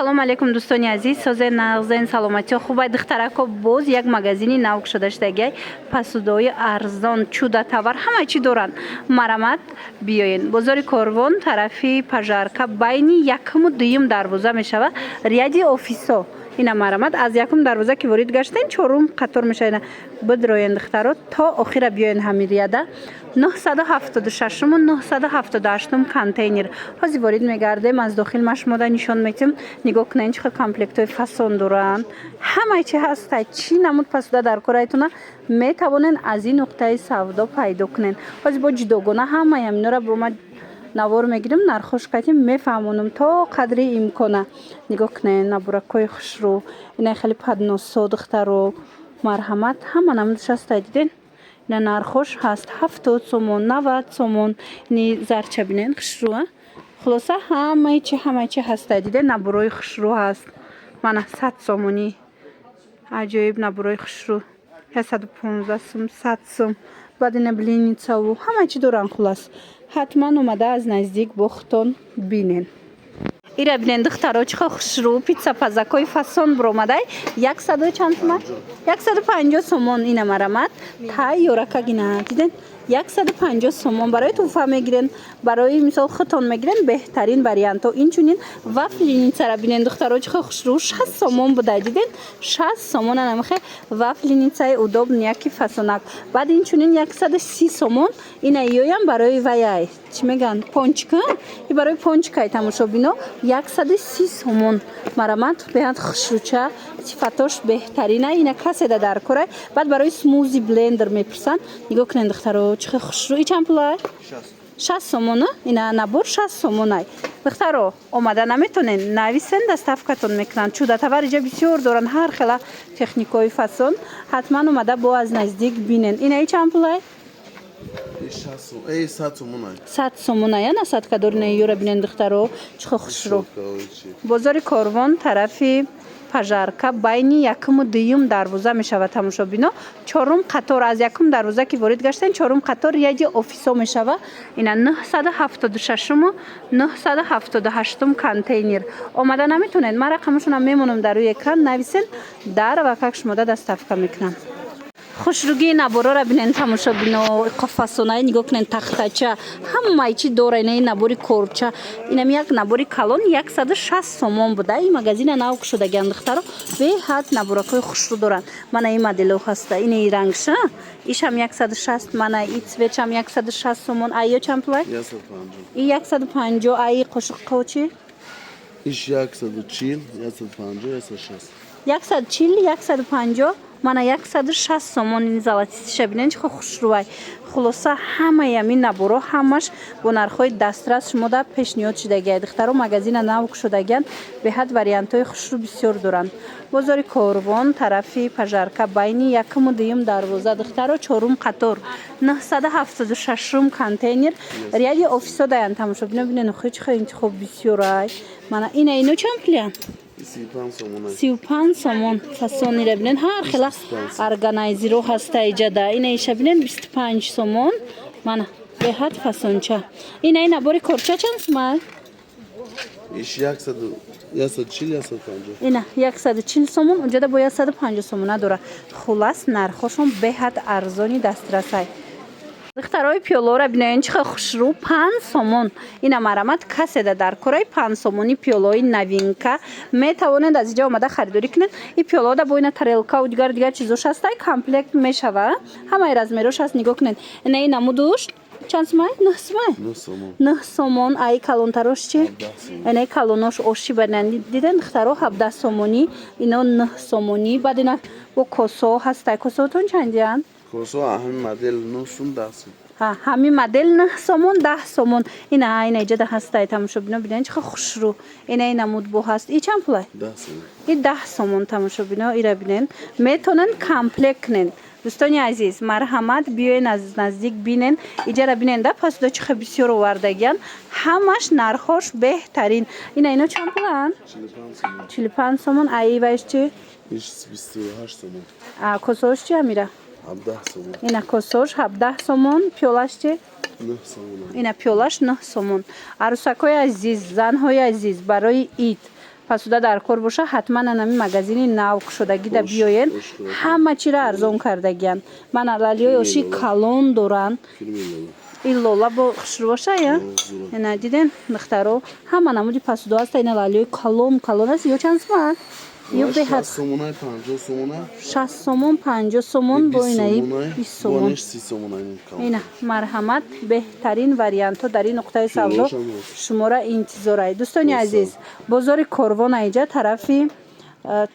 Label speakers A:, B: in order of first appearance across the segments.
A: салом алейкум дӯстони азиз, созен нағзен саломатиё хубай духтарако боз як магазини нав кушодашдаги посудои арзон чуда тавар ҳама чӣ доранд. Марамат биёен. Бозори Корвон тарафи пажарка байни якуму дуюм дарвоза мешава. Рияди офисо ина марамат аз якум дарвоза ки ворид гаштен чорум қатор мешава. Бидроен духтаро то охира биёен ҳами рияда 976 978 контейнер ҳозир ворид мегардем. Аз дохил машмода нишон метим. Нигоҳ кунед чӣ комплектои фасон доранд. Ҳама чӣ ҳаст, чӣ намуд посуда дар корайтона метавонен аз ин нуқтаи савдо пайдо кунен. Ҳозир бо ҷудогона ҳамаи инора бо ма навор мегирем, нархош катим мефаҳмонам то қадри имкона. Нигоҳ кунед набуракои хушрӯ, ина хеле падносо духтаро марҳамат ҳама намудаш ҳаст диден. Ина нархош ҳаст 70 сомон 90 сомон. Ни зарча бинен хушрӯ. Хулоса ҳамаи чӣ ҳаст диден. Набурои хушрӯ ҳаст. Мана 100 сомонӣ. Аҷоиб набурои хушрӯ. 115 сом 100 сом. Баъд ина блиницаву ҳама чӣ доранд хулас. ҳатман омада аз наздик бо хутон бинен. Ира бинен духтаро чихо хушрӯ питса пазакои фасон буромадай 100 чанд сомон? 150 сомон ина марамат тай ёрака гина диден 150 сомон барои туфа мегирен, барои мисол хутон мегирен беҳтарин варианто. Инчунин вафлиницара бинен духтаро чихо хушрӯ 60 сомон буда диден 60 сомон анамахе вафлиницаи удобни яки фасонак. Баъд инчунин 130 сомон ина ёям барои ваяй чӣ меган пончка и барои пончкаи тамошобино 130 сомон марамат беҳад хушрӯча сифатош беҳтарина ина каседа дар корай. Баъд барои смузи блендер мепурсанд. Нигоҳ кунед духтаро чихо хушрӯ и чанд пулай 60 сомон ина набор 60 сомонай. Духтаро омада наметонен нависен доставкатон мекунанд. Чуда тавар иҷа бисёр доранд ҳар хела техникои фасон. ҳатман омада бо аз наздик бинен. Ина и чанд пулай 100 сомонай ана садкадорина ёра бинен духтаро чихо хушрӯ. Бозори Корвон тарафи пажарка байни якуму дуюм дарвоза мешава тамошобино. Чорум қатор аз якум дарвоза ки ворид гаштен чорум қатор яди офисо мешава. Ина 976 978 контейнер. Омада наметонед. Ма рақамашонам мемонам дар рӯи экран нависен дар ва как шумода доставка мекунам. хушрӯгии наборора бинен тамошобино фасонаи нигоҳ кунен тахтача ҳамаи чӣ дора ина набори корча инам як набори калон 160 сомон буда. И магазина нав кушодагиан духтаро беҳад наборакои хушрӯ доранд. Мана и модело ҳаста ина и рангша ишам 160 мана и цветчам 160 сомон. Айё чанд пулай 150 и 150 аи қошиққо чи
B: иш 140 150
A: 160 150 мана 160 сомон ин золотистиша бинен чихо хушрӯай. хулоса ҳамаи амин наборо ҳамаш бо нархҳои дастрас шумода пешниҳод шудагиа. духтаро магазина нав кушодагиан беҳад вариантҳои хушрӯ бисёр доранд. бозори Корвон тарафи пажарка байни якуму дуюм дарвоза духтаро чорум қатор 976 контейнер рияди офисо даян тамошобино бинен хӯ чихо интихоб бисёрай. Мана ина ино чанд пулиян 35 сомон фасонира бинен ҳар хела органайзиро ҳаста иҷада. ина иша бинен 25 сомон мана беҳад фасонча. ина ин набори корча чанд сомон
B: иш 140
A: ина 140 сомон уҷада бо 150 сомона дора. хулас нархошон беҳад арзони дастрасай. духтарои пиёлора биноен чихо хушрӯ 5 сомон ина марамат каседа дар кораи 5 сомони пиёлои навинка метавонед аз иҷа омада харидорӣ кунед. и пиёлода бо ина тарелка дигар чизош ҳастай комплект мешава. ҳамаи размерош ҳаст. нигоҳ кунед ина и намудуш чанд сомон 9 сомон. аи калонтарош чи ина калонош оши бадан диден духтаро 17 сомонӣ ино 9 сомонӣ. баъд ина бо косо ҳастай. косоотон чандиян
B: косо ҳамин модел 9 сом 10 сом
A: ҳамин модел 9 сомон 10 сомон. ина иҷада ҳастай тамошобино бинен чихо хушрӯ. ина намудбо ҳаст. и чанд пулай
B: 10 сомон
A: и 10 сомон тамошобино ира бинен метонен комплект кунен. дӯстони азиз марҳамат биёен аз наздик бинен иҷара бинен да посуда чихо бисёр овардагиан ҳамаш нархош беҳтарин. ино чанд пулан 45 сомон. аиваш чи
B: 28 сомон.
A: косош чи амира
B: 17 сомон.
A: ина косош 17 сомон. пиёлаш чи
B: 9 сомон.
A: ина пиёлаш 9 сомон. арӯсакҳои азиз занҳои азиз барои ид пасуда дар кор боша, ҳатман анами магазини навк шудагида биёен. Ҳама чира арзон кардагиян. Мана лалиёи оши калон доран. Иллола бо хушрӯбаша я? Ина диден духтаро ҳама намуди пасуда аста. Ина лалиёи калон аст. Ё чанд сомон? Ё беҳад 60 сомон, 50 сомон бо инаи 20 сомон. Ина марҳамат, беҳтарин вариантҳо дар ин нуқтаи савдо шуморо интизорай. Дӯстони азиз, бозори Корвон айҷа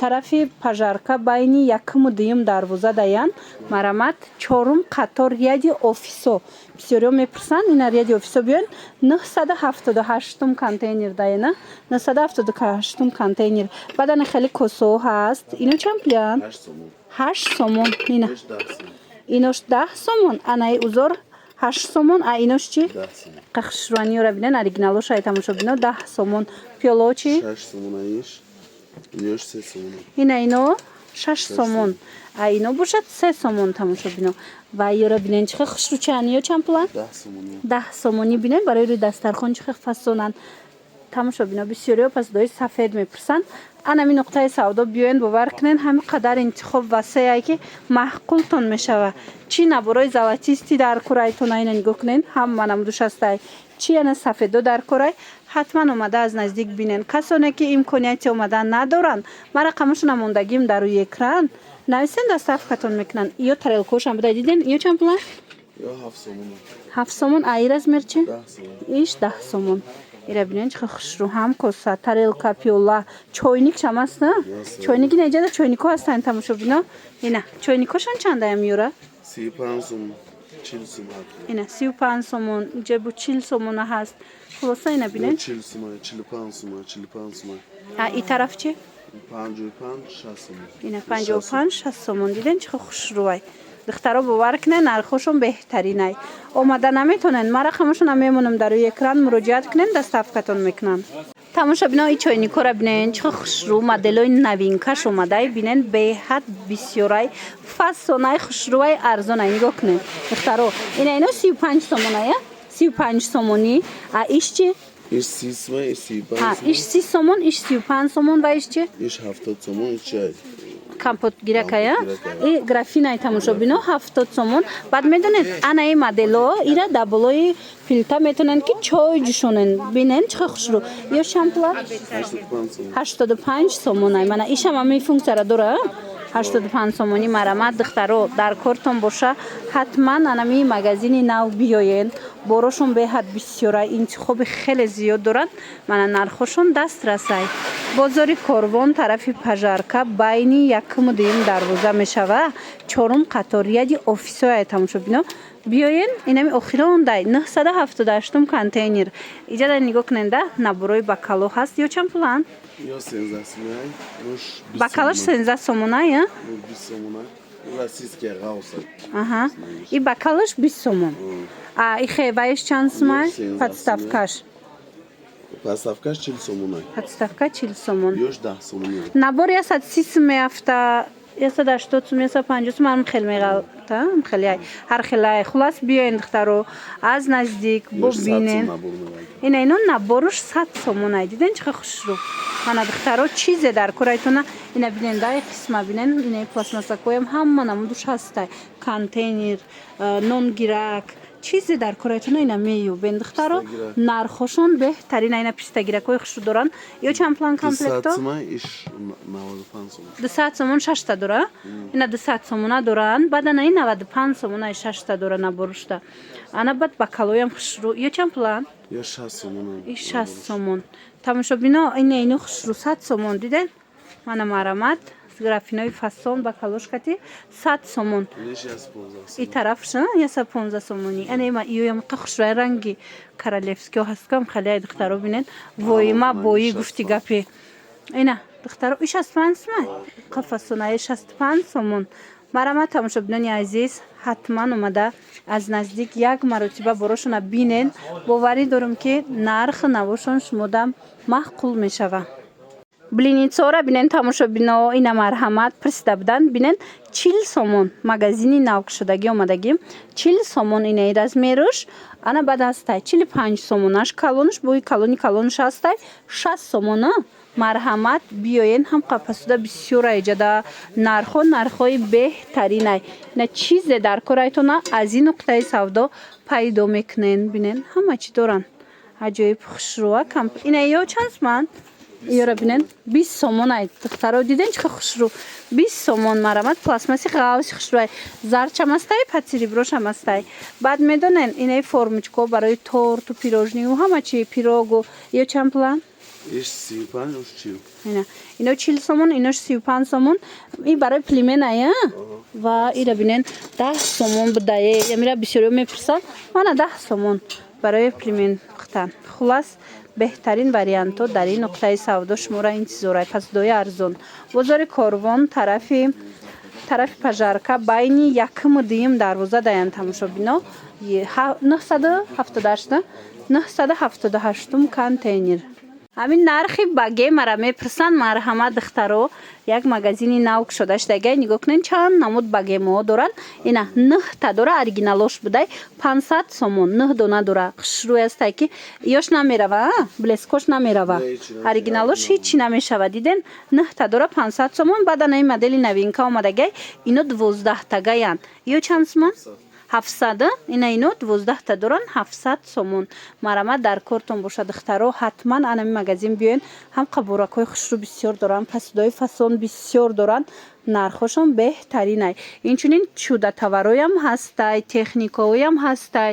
A: тарафи пажарка байни якуму дуюм дарвоза даян. Марҳамат, чорум қатор ряди офисо. Бисёриҳо мепурсанд, ина ряди офисо биён. 978 контейнер даяна. 978 контейнер. Баъдана хеле косаҳо ҳаст. Ино чанд пулян? 8 сомон. Ина. Инош 10 сомон. Анаи узор 8 сомон. А инош чи? Қахшруаниёра бинен, оригиналоша тамошо бино 10 сомон. Пиёло чи?
B: 6 сомон аиш. Инош 3 сомон.
A: Ина ино 6 сомон. А ино бошад 3 сомон тамошо бино. Ва ёра бинен чихе хушрӯчан ё чанд пулан?
B: 10 сомони.
A: 10 сомони бинен барои рӯи дастархон чихе фасонан. Тамошо бино бисёриҳо пасудои сафед мепурсанд. Анами нуқтаи савдо биёен бовар кунен, ҳами қадар интихоб васеае ки маҳқултон мешава. Чӣ наборои золотисти дар курайтон айна нигоҳ кунен, ҳама намудуш астай. Чӣ яна сафедо дар курай, ҳатман омада аз наздик бинен. Касоне ки имконияти омадан надоранд, ма рақамашон амондагим дар рӯи экран нависен доставкатон мекунанд. Ё тарелкаошам бидай диден, ё чанд пулан?
B: Ё 7 сомон.
A: 7 сомон, а ин размер чи?
B: 10 сомон.
A: Иш 10 сомон. Ира бинен чихе хушрӯ, ҳам коса, тарелка, пиёла, чойник шам аст, на? Чойники наиҷада чойнико ҳастанд тамошо бино. Ина, чойникошон чандаям ёра?
B: 35 сомон. 40 сомон.
A: Ина 35 сомон, ҷебу 40 сомона ҳаст. Хулоса ина бинен.
B: 40 сомон, 45 сомон, 45 сомон.
A: А ин тараф чи?
B: 55, 60 сомон.
A: Ина 55, 60 сомон. Диден чихе хушрӯай. духтаро бовар кунен, нархошон беҳтаринай. Омада наметонен, ма рақамашонам мемонам дар рӯи экран, муроҷиат кунен, доставкатон мекунанд. тамоша бино ин чойникора бинен, чихе хушрӯ, моделои новинкаш омадай бинен, беҳад бисёрай, фасонай, хушрӯай, арзонай. Нигоҳ кунен. духтаро, ина ино 35 сомонай, 35 сомонӣ. А иш чи?
B: Иш 30 сомон, иш 35
A: иш 30 сомон, иш 35 сомон ва иш чи?
B: иш 70 сомон, иш чай.
A: Компот гиракая и графинай тамошо бино 70 сомон. Баъд медонед анаи модело ира дар болои филта метонанд ки чой ҷӯшонен. Бинен чихе хушрӯ. ё шампула 85 сомон. Ай мана ишам ҳамаи функсияра дора. 85 сомони марамат духтаро дар кортон боша, ҳатман анами магазини нав биёен. Борошон беҳад бисёрай, интихоби хеле зиёд доранд. Мана нархошон даст расай. бозори Корвон тарафи пажарка байни якуму дуюм дарвоза мешава. чорум қатор ряди офисояй тамошо бино. биёен инами охирон дай 978 контейнер. Иҷада нигоҳ куненда наборои бакало ҳаст. ё чанд пулан?
B: Ё 13 сомон.
A: Бакалош 13 сомонай, а?
B: 20 сомон. Российский гауса.
A: Ага. И бакалош 20 сомон. А и хеваиш чанд сомон? Подставкаш.
B: Подставкаш 40 сомон.
A: Подставка 40 сомон.
B: Ёш 10 сомон.
A: Набор 130 сом меафта. 180 сом, 150 сом ам хел мегалта, ам хелай. Ҳар хелай. Хулас биёен духтаро аз наздик бубинен. Ина ино наборош 100 сомон ай. Диден чихе хушрӯ. Мана духтаро чизе дар курайтона ина бинен дай қисма бинен, ина пластмассакоям ҳама намудуш ҳастай. Контейнер, нонгирак, чизе дар курайтона ина меёбен духтаро. Нархошон беҳтарин ина пистагиракои хушрӯ доранд. ё чанд план комплекто?
B: 200 сомон иш 95 сомон.
A: 200 сомон 6 та дора. Ина 200 сомона доранд. Баъд ана ин 95 сомона 6 та дора наборушта. Ана баъд бакалоям хушрӯ. ё чанд план?
B: Ё 60 сомон.
A: И 60 сомон. Тамошо бино ина ино хушрӯ 100 сомон диден? Мана марамат графинои фасон бакалошкати 100 сомон. И тарафша 15 сомони. Ана има ёям хушрӯи ранги королевскиё ҳастам хеле духтаро бинен. Воима бои гуфти гапи. Ина духтаро иш 65 сомон. Қафасонаи 65 сомон. марамат тамошо бинони азиз, ҳатман омада аз наздик як маротиба борошона бинен. боварӣ дорам ки нарх навошон шумодам маҳқул мешава. блиницора бинен тамошобино ина марҳамат присида буданд бинен 40 сомон магазини навкшудагӣ омадагӣ 40 сомон инаи размеруш ана баъд ҳастай 45 сомонаш калонуш бои калонуш ҳастай 60 сомона марҳамат биёен ҳам қапасуда бисёр аиҷада нархҳои беҳтаринай ина чизе дар корайтона аз ин нуқтаи савдо пайдо мекунен бинен ҳама чӣ доранд аҷоиб хушрӯа камп ина ё чандсман иёра бинен 20 сомон ай духтаро диден чӣ қадar хушрӯ 20 сомон марҳамат пластмаси ғавси хушрӯай зарчам астай патсири брошам астай баъд медонен инаи формочко барои торту пирожниву ҳама чӣ пирогу ё чанд план
B: Иш 35, уш 40.
A: Ино 40 сомон, инош 35 сомон. И барои плименая. Ва ира бинен 10 сомон будае. Ямира бисёриё мепурсан. Мана 10 сомон барои плимен хутан. Хулас беҳтарин варианто дар ин нуқтаи савдо шуморо интизорай. Пасдои арзон. Бозори Корвон тарафи пажарка байни якму дуюм дарвоза даян тамошобино 978 контейнер. Ҳамин нархи баге мара мепурсанд марҳамат духтаро як магазини нав кушода шудагай нигоҳ кунен чанд намуд багемоҳо доранд ина 9 та дора оригиналош будай 500 сомон 9 дона дора хушрӯй астай ки ёш намерава блескош намерава оригиналош ҳичи намешава диден 9 та дора 500 сомон баъд анаи модели новинка омадагай ино 12 тагаянд ё чанд сомон 700 ина ино 12 та доран 700 сомон марҳамат дар кортон боша духтаро ҳатман анами магазин биёен ҳам қабуракҳои хушрӯ бисёр доранд пасудои фасон бисёр доранд нархошон беҳтаринай инчунин чудатавароям ҳастай техникаоям ҳастай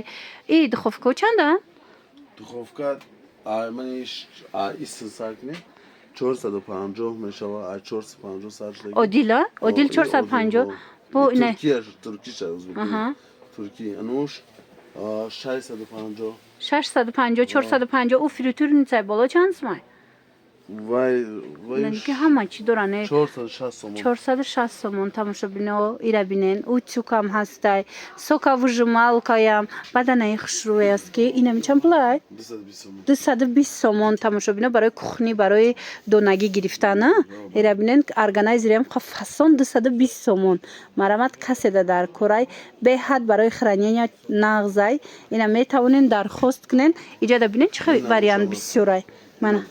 A: и духовкао чанда
B: Духовка арманиш истисакне 450 мешава 450 саршдаги
A: одила одил 450 бо ина
B: туркиша Турки ануш 650
A: 450 у фритюрницай боло чанд сомай
B: вай
A: ки ҳама чӣ доране
B: 460 сомон
A: 460 сомон тамошобино ира бинен утюкам ҳастай соковыжималкаям баданаи хушрӯй аст ки инами чанд пулай 220 сомон тамошобино барои кухни барои донагӣ гирифтана ира бинен органайзерам фасон 220 сомон марҳамат каседа дар корай беҳад барои хранения нағзай ина метавонен дархост кунен иҷада бинен чӣ вариант бисёрай мана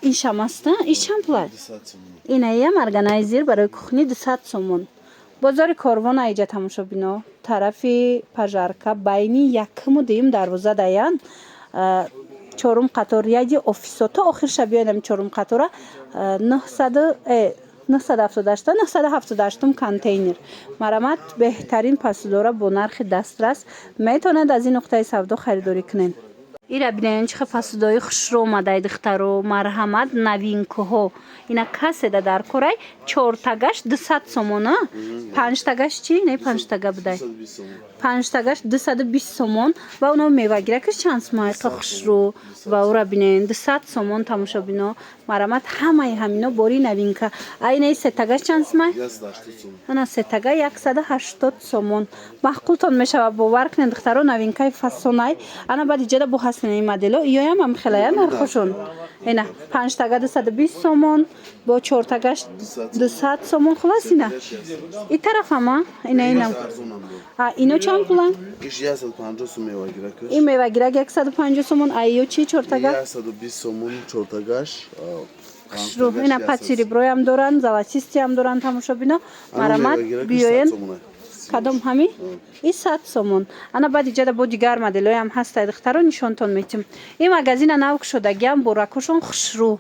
A: ин шамаста иш чанд пулай инаям органайзер барои кухни 200 сомон бозори Корвон аиҷа тамошобино тарафи пажарка байни якму дуюм дарвоза даян чорум қатор яди офисо то охирша биёнам чорум қатора 978 контейнер марҳамат беҳтарин пасудора бо нархи дастрас метавонад аз ин нуқтаи савдо харидорӣ кунен ира бинен чӣ пасудои хушрӯ омадай духтаро марҳамат новинкаҳо ина каседа дар корай 4 тагаш 200 сомона 5 тагаш чӣ не 5 тага будай 5 тагаш 220 сомон ва оно мевагиракаш чанд сомай то хушрӯ ва ура бинен 200 сомон тамошобино марҳамат ҳамаи ҳамино бори новинка айнаи 3 тагаш чанд сомай ана 3 тага 180 сомон маъқултон мешава бовар кунед духтаро новинкаи фасонай ана баъд иҷада бо ҳастанаи модело иёям ам хелая нархошон ина 5 тага 220 сомон бо 4 тагаш 200 сомон хулас ина и тарафама ина ино чанд пулан
B: иш 150 сом мевагиракаш
A: ин мевагирак 150 сомон айё чи 4 тага
B: 120 сомон 4 тагаш
A: хушрӯ ина патсири броям доранд золотистиам доранд тамошобино марҳамат биёен кадом ҳами и 100 сомон ана баъд иҷада бо дигар моделоям ҳастай духтаро нишонтон метим ин магазина нав кушодагиам бо ракошон хушрӯ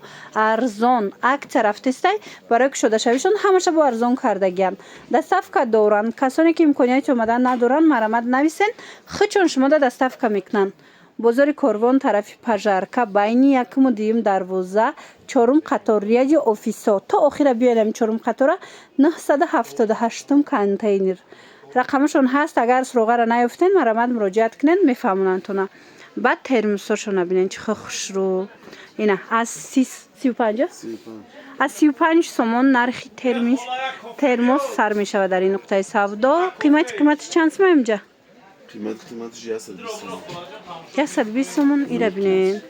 A: арзон акция рафтестай барои кушодашавишон ҳамаша бо арзон кардагиам доставка доранд касоне ки имконияти омадан надоранд марҳамат нависен хичон шумода доставка мекунанд бозори Корвон тарафи пажарка байни якму дуюм дарвоза чорум қатор рияди офисо то охира биёнам чорум қатора 978 контейнер рақамашон ҳаст агар суроғара наёфтен марҳамат муроҷиат кунед мефаҳмонандтона баъд термосошона бинен чӣ хушрӯ ина аз 35 сомон нархи термос сар мешава дар ин нуқтаи савдо қимати чанд сомай имҷа
B: қиматиш 120 сомон
A: 120 сомон ира бинен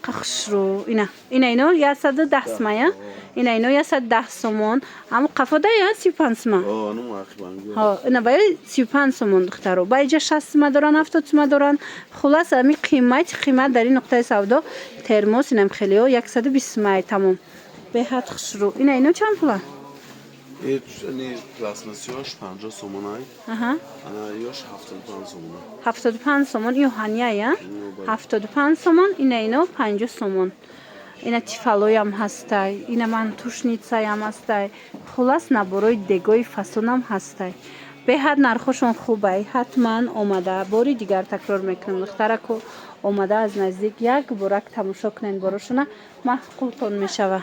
A: قخشرو اینا 110 سمایه اینا 110 سومون اما قفاده یا 35 سما
B: آنو مخبنگی
A: ها اینا باید 35 سومون دخترو باید 60 سما دارن 70 سما دارن خلاص امی قیمت در این نقطه سودا ترموس اینم خیلی ها 120 سما تمام به حد خشرو اینا چند پوله
B: این پلاسماسیاش 50 سومون های
A: آها
B: انا یاش 75 سومون
A: 75 سومون یو هانیه یا 75 سومون اینا 50 سومون اینا تیفالوی هم هستای اینا من توشنیتسای هم هستای خلاص نبروی دگوی فسون هم هستای به حد نرخوشون خوبه حتما اومده باری دیگر تکرار میکنم دخترکو اومده از نزدیک یک بارک تماشا کنین بروشونه محقولتون میشوه